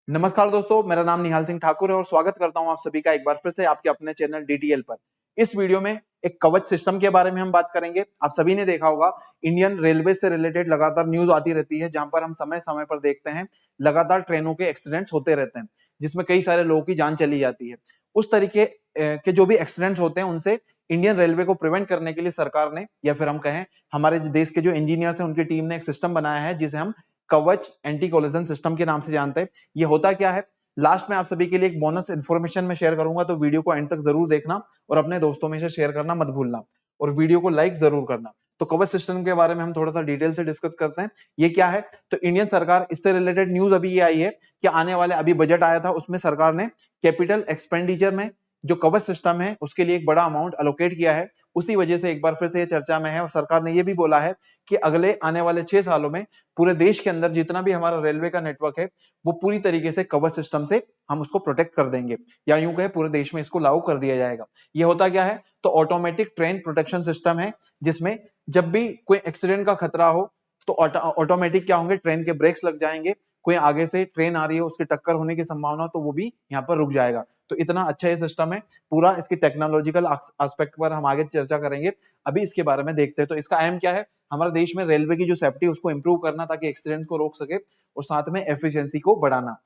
नमस्कार दोस्तों, मेरा नाम निहाल सिंह ठाकुर है और स्वागत करता हूं आप सभी का एक बार फिर से आपके अपने चैनल डीटीएल पर। इस वीडियो में एक कवच सिस्टम के बारे में हम बात करेंगे। आप सभी ने देखा होगा, इंडियन रेलवे से रिलेटेड लगातार न्यूज आती रहती है, जहां पर हम समय समय पर देखते हैं लगातार ट्रेनों के एक्सीडेंट्स होते रहते हैं, जिसमें कई सारे लोगों की जान चली जाती है। उस तरीके के जो भी एक्सीडेंट्स होते हैं, उनसे इंडियन रेलवे को प्रिवेंट करने के लिए सरकार ने, या फिर हम कहें हमारे देश के जो इंजीनियर्स हैं उनकी टीम ने एक सिस्टम बनाया है, जिसे हम कवच एंटी कोलिजन सिस्टम के नाम से जानते हैं। ये होता क्या है, लास्ट में आप सभी के लिए एक बोनस इन्फॉर्मेशन में शेयर करूंगा, तो वीडियो को एंड तक जरूर देखना और अपने दोस्तों में से शेयर करना मत भूलना और वीडियो को लाइक जरूर करना। तो कवच सिस्टम के बारे में हम थोड़ा सा डिटेल से डिस्कस करते हैं। ये क्या है, तो इंडियन सरकार, इससे रिलेटेड न्यूज अभी ये आई है कि आने वाले अभी बजट आया था, उसमें सरकार ने कैपिटल एक्सपेंडिचर में जो कवच सिस्टम है उसके लिए एक बड़ा अमाउंट अलोकेट किया है। उसी वजह से एक बार फिर से ये चर्चा में है और सरकार ने ये भी बोला है कि अगले आने वाले 6 सालों में पूरे देश के अंदर जितना भी हमारा रेलवे का नेटवर्क है वो पूरी तरीके से कवच सिस्टम से हम उसको प्रोटेक्ट कर देंगे, या यूं कहे पूरे देश में इसको लागू कर दिया जाएगा। ये होता क्या है, तो ऑटोमेटिक ट्रेन प्रोटेक्शन सिस्टम है, जिसमें जब भी कोई एक्सीडेंट का खतरा हो तो ऑटोमेटिक क्या होंगे, ट्रेन के ब्रेक्स लग जाएंगे। कोई आगे से ट्रेन आ रही है, उसकी टक्कर होने की संभावना, तो वो भी यहाँ पर रुक जाएगा। तो इतना अच्छा ये सिस्टम है। पूरा इसकी टेक्नोलॉजिकल एस्पेक्ट पर हम आगे चर्चा करेंगे, अभी इसके बारे में देखते हैं। तो इसका एम क्या है, हमारे देश में रेलवे की जो सेफ्टी उसको इंप्रूव करना, ताकि एक्सीडेंट्स को रोक सके और साथ में एफिशिएंसी को बढ़ाना।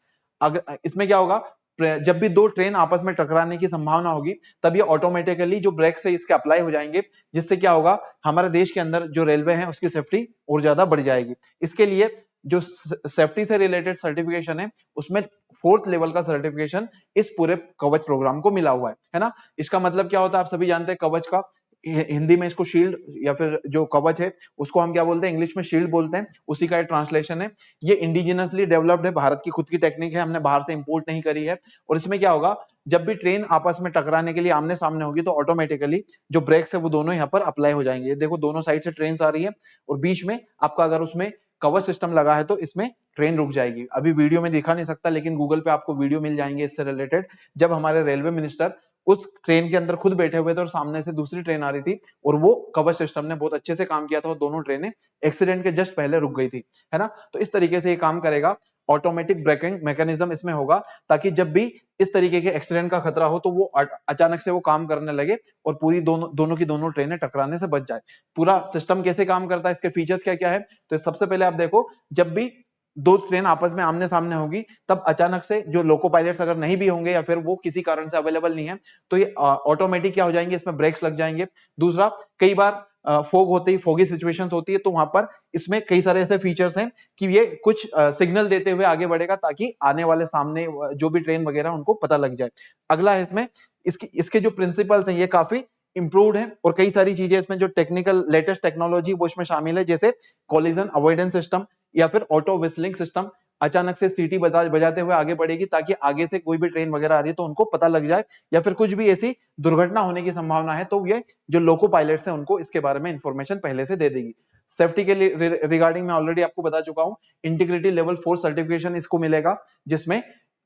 अगर इसमें क्या होगा, जब भी दो ट्रेन आपस में टकराने की संभावना होगी, तब ये ऑटोमेटिकली जो ब्रेक्स है इसके अप्लाई हो जाएंगे, जिससे क्या होगा, हमारे देश के अंदर जो रेलवे है उसकी सेफ्टी और ज्यादा बढ़ जाएगी। इसके लिए जो सेफ्टी से रिलेटेड सर्टिफिकेशन है, उसमें 4th लेवल का सर्टिफिकेशन इस पूरे कवच प्रोग्राम को मिला हुआ है ना। इसका मतलब क्या होता है, आप सभी जानते हैं कवच का हिंदी में इसको शील्ड, या फिर जो कवच है उसको हम क्या बोलते हैं, इंग्लिश में शील्ड बोलते हैं, उसी का एक ट्रांसलेशन है। ये इंडिजिनसली डेवलप्ड है, भारत की खुद की टेक्निक है, हमने बाहर से इंपोर्ट नहीं करी है। और इसमें क्या होगा, जब भी ट्रेन आपस में टकराने के लिए आमने सामने होगी, तो ऑटोमेटिकली जो ब्रेक्स है वो दोनों यहाँ पर अप्लाई हो जाएंगे। देखो, दोनों साइड से ट्रेन आ रही है और बीच में आपका अगर उसमें कवच सिस्टम लगा है तो इसमें ट्रेन रुक जाएगी। अभी वीडियो में दिखा नहीं सकता, लेकिन गूगल पे आपको वीडियो मिल जाएंगे इससे रिलेटेड, जब हमारे रेलवे मिनिस्टर उस ट्रेन के अंदर खुद बैठे हुए थे और सामने से दूसरी ट्रेन आ रही थी, और वो कवच सिस्टम ने बहुत अच्छे से काम किया था और दोनों ट्रेनें एक्सीडेंट के जस्ट पहले रुक गई थी, है ना। तो इस तरीके से ये काम करेगा। ऑटोमेटिक ब्रेकिंग मैकेनिज्म इसमें होगा, ताकि जब भी इस तरीके के एक्सीडेंट का खतरा हो तो वो अचानक से वो काम करने लगे और पूरी दोनों की दोनों ट्रेनें टकराने से बच जाए। पूरा सिस्टम कैसे काम करता है, इसके फीचर्स क्या क्या है, तो सबसे पहले आप देखो, जब भी दो ट्रेन आपस में आमने सामने होगी, तब अचानक से जो लोको पायलट्स अगर नहीं भी होंगे या फिर वो किसी कारण से अवेलेबल नहीं है, तो ये ऑटोमेटिक क्या हो जाएंगे, इसमें ब्रेक्स लग जाएंगे। दूसरा, कई बार फोग होती है, फोगी सिचुएशंस होती है, तो वहां पर इसमें कई सारे ऐसे फीचर्स हैं कि ये कुछ सिग्नल देते हुए आगे बढ़ेगा, ताकि आने वाले सामने जो भी ट्रेन वगैरह उनको पता लग जाए। अगला है इसमें इसके जो प्रिंसिपल्स हैं ये काफी इंप्रूव्ड है, और कई सारी चीजें इसमें जो टेक्निकल लेटेस्ट टेक्नोलॉजी वो इसमें शामिल है, जैसे कॉलिजन अवॉइडेंस सिस्टम या फिर ऑटो विस्लिंग सिस्टम। अचानक से सीटी बजाते हुए आगे बढ़ेगी, ताकि आगे से कोई भी ट्रेन वगैरह आ रही है तो उनको पता लग जाए, या फिर कुछ भी ऐसी दुर्घटना होने की संभावना है तो ये जो लोको पायलट्स हैं उनको इसके बारे में इंफॉर्मेशन पहले से दे देगी। सेफ्टी के लिए रिगार्डिंग मैं ऑलरेडी आपको बता चुका हूं, इंटीग्रिटी लेवल 4 सर्टिफिकेशन इसको मिलेगा, जिसमें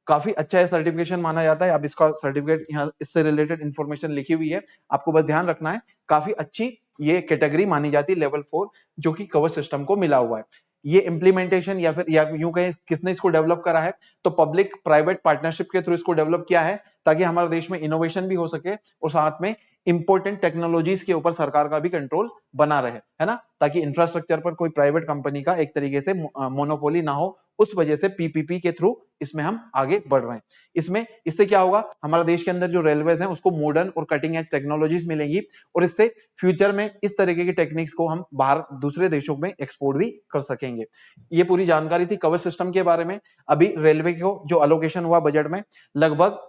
काफी अच्छा है सर्टिफिकेशन माना जाता है। अब इसका सर्टिफिकेट यहाँ इससे रिलेटेड इंफॉर्मेशन लिखी हुई है, आपको बस ध्यान रखना है। काफी अच्छी ये कैटेगरी मानी जाती है लेवल 4, जो कि कवच सिस्टम को मिला हुआ है। ये इंप्लीमेंटेशन या फिर यूं कहें किसने इसको डेवलप करा है, तो पब्लिक प्राइवेट पार्टनरशिप के थ्रू इसको डेवलप किया है, ताकि हमारे देश में इनोवेशन भी हो सके और साथ में इंपॉर्टेंट टेक्नोलॉजीज के ऊपर सरकार का भी कंट्रोल बना रहे, है ना, ताकि इंफ्रास्ट्रक्चर पर कोई प्राइवेट कंपनी का एक तरीके से मोनोपोली ना हो। उस वजह से पीपीपी के थ्रू इसमें हम आगे बढ़ रहे हैं। इससे क्या होगा, हमारा देश के अंदर जो रेलवेज हैं उसको मॉडर्न और कटिंग एज टेक्नोलॉजीज मिलेंगी, और इससे फ्यूचर में इस तरीके की टेक्निक्स को हम बाहर दूसरे देशों में एक्सपोर्ट भी कर सकेंगे। ये पूरी जानकारी थी कवच सिस्टम के बारे में। अभी रेलवे को जो अलोकेशन हुआ बजट में, लगभग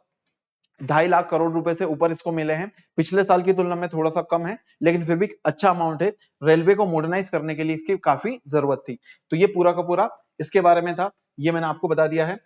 2.5 लाख करोड़ रुपए से ऊपर इसको मिले हैं। पिछले साल की तुलना में थोड़ा सा कम है, लेकिन फिर भी अच्छा अमाउंट है। रेलवे को मॉडर्नाइज करने के लिए इसकी काफी जरूरत थी। तो ये पूरा का पूरा इसके बारे में था, ये मैंने आपको बता दिया है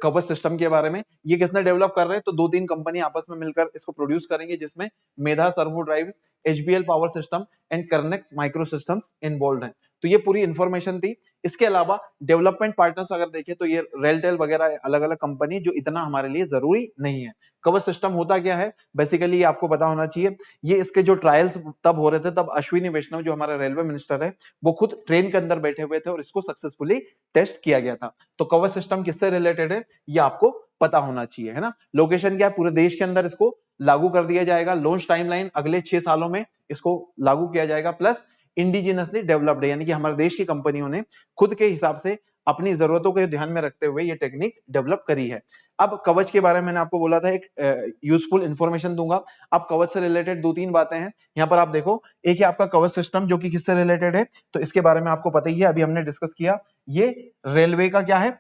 कवच सिस्टम के बारे में। ये किसने डेवलप कर रहे हैं, तो 2-3 कंपनी आपस में मिलकर इसको प्रोड्यूस करेंगे, जिसमें Medha servo drive, HBL power system and Kernex micro systems involve हैं। तो ये पूरी इंफॉर्मेशन थी। इसके अलावा डेवलपमेंट पार्टनर्स अगर देखें तो ये रेलटेल वगैरह अलग अलग कंपनी जो इतना हमारे लिए जरूरी नहीं है। कवच सिस्टम होता क्या है, बेसिकली ये आपको पता होना चाहिए। ये इसके जो ट्रायल्स तब हो रहे थे तब अश्विनी वैष्णव जो हमारा रेलवे मिनिस्टर है वो खुद ट्रेन के अंदर बैठे हुए थे और इसको सक्सेसफुली टेस्ट किया गया था। तो कवच सिस्टम किससे रिलेटेड है ये आपको पता होना चाहिए, है ना। लोकेशन क्या है, पूरे देश के अंदर इसको लागू कर दिया जाएगा। लॉन्च टाइमलाइन अगले 6 सालों में इसको लागू किया जाएगा। प्लस इंडिजिनसली डेवलप्ड है, यानी कि हमारे देश की कंपनियों ने खुद के हिसाब से अपनी जरूरतों को ध्यान में रखते हुए ये टेक्निक डेवलप करी है। अब कवच के बारे में मैंने आपको बोला था एक यूजफुल इंफॉर्मेशन दूंगा। अब कवच से रिलेटेड 2-3 बातें हैं यहाँ पर आप देखो। एक है आपका कवच सिस्टम जो कि किससे रिलेटेड है, तो इसके बारे में आपको पता ही है, अभी हमने डिस्कस किया। ये रेलवे का क्या है,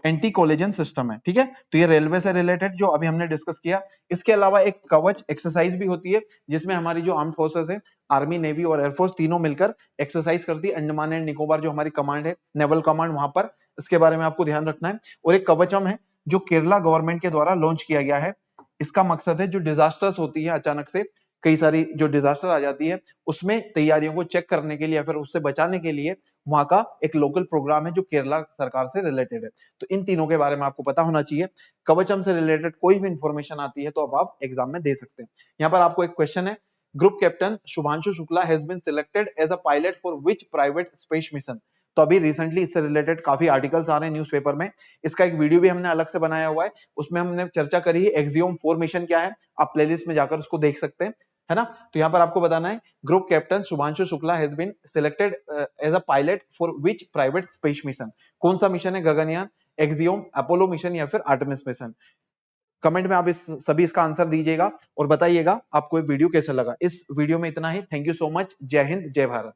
एंटी कोलिजन सिस्टम है, ठीक है। तो ये रेलवे से रिलेटेड जो अभी हमने डिस्कस किया। इसके अलावा एक कवच एक्सरसाइज भी होती है जिसमें हमारी जो आर्म्ड फोर्सेस है, आर्मी, नेवी और एयरफोर्स तीनों मिलकर एक्सरसाइज करती है। अंडमान एंड निकोबार जो हमारी कमांड है, नेवल कमांड, वहां पर इसके बारे में आपको ध्यान रखना है। और एक कवचम है जो केरला गवर्नमेंट के द्वारा लॉन्च किया गया है। इसका मकसद है जो डिजास्टर्स होती है, अचानक से कई सारी जो डिजास्टर आ जाती है उसमें तैयारियों को चेक करने के लिए या फिर उससे बचाने के लिए वहां का एक लोकल प्रोग्राम है जो केरला सरकार से रिलेटेड है। तो इन तीनों के बारे में आपको पता होना चाहिए। कवचम से रिलेटेड कोई भी इंफॉर्मेशन आती है तो अब आप एग्जाम में दे सकते हैं। यहाँ पर आपको एक क्वेश्चन है, group captain Shubhanshu Shukla has been selected as a pilot for which private space mission. तो अभी रिसेंटली इससे रिलेटेड काफी आर्टिकल्स आ रहे हैं न्यूज़पेपर में। इसका एक वीडियो भी हमने अलग से बनाया हुआ है, उसमें हमने चर्चा करी है एक्सियोम 4 मिशन क्या है। आप प्लेलिस्ट में जाकर उसको देख सकते हैं, है ना। तो यहाँ पर आपको बताना है group captain Shubhanshu Shukla has been selected as a pilot for which private space mission. कौन सा मिशन है, गगनयान, एक्सियोम, अपोलो मिशन या फिर आर्टेमिस मिशन। कमेंट में आप इस सभी इसका आंसर दीजिएगा और बताइएगा आपको ये वीडियो कैसा लगा। इस वीडियो में इतना ही। Thank you so much. जय हिंद, जय भारत।